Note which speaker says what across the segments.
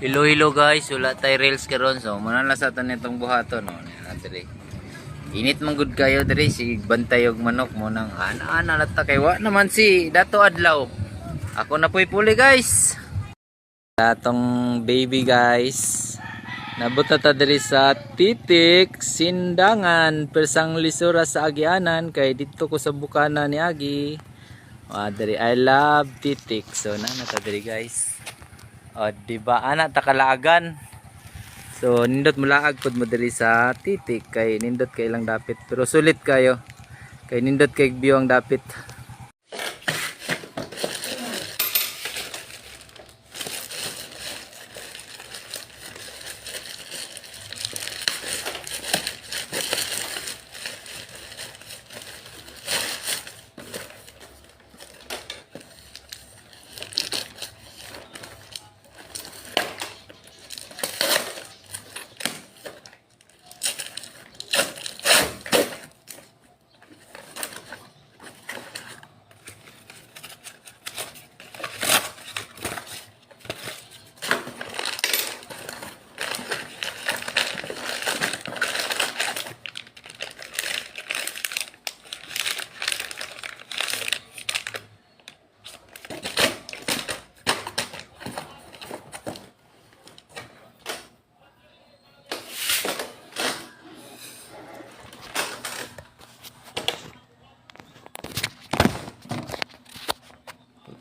Speaker 1: Hello hello guys, wala tay reels karon so mananlasatan nitong buhaton no. Diri. Init man gud kayo diri si bantay og manok mo nang ana lata kay wa naman si dato adlaw. Ako na poy puli guys. Atong baby guys. Nabuta ta diri sa titik sindangan persang lisura sa agianan kay dito ko sa bukana ni Agi. Diri I love titik. So na ta diri guys. Diba anak takalaagan. So nindot mulaag pod mo diri sa titik kay nindot kay lang dapit pero sulit kayo. Kay nindot kay view ang dapit.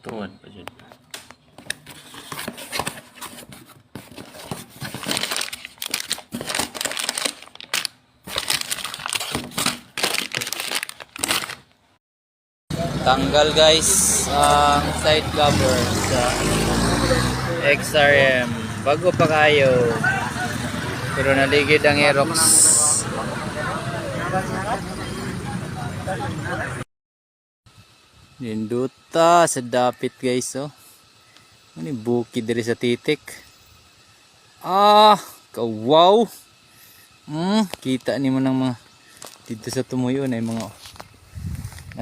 Speaker 1: Tuwan pa dyan. Tanggal guys ang side cover sa XRM. Bago pa kayo. Pero naligid ang Aerox. Ninduta sa dapit guys oh. Ano bukid diri sa titik. Kawaw. Kita ni mo ng mga dito sa tumuyon ay mga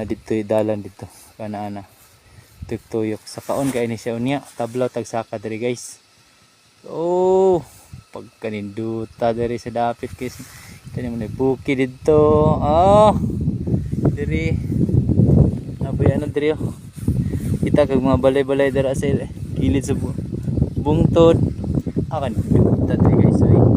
Speaker 1: dito dalan dito. Kana tuyok sa kaon kay ni siya unya. Tablaw tagsaka diri guys. Pagka ninduta diri sa dapit guys. Kani mo na bukid dito. Diri ayan na diri kita kag mga balay-balay dara sa kilid sa bungtod akan diri guys.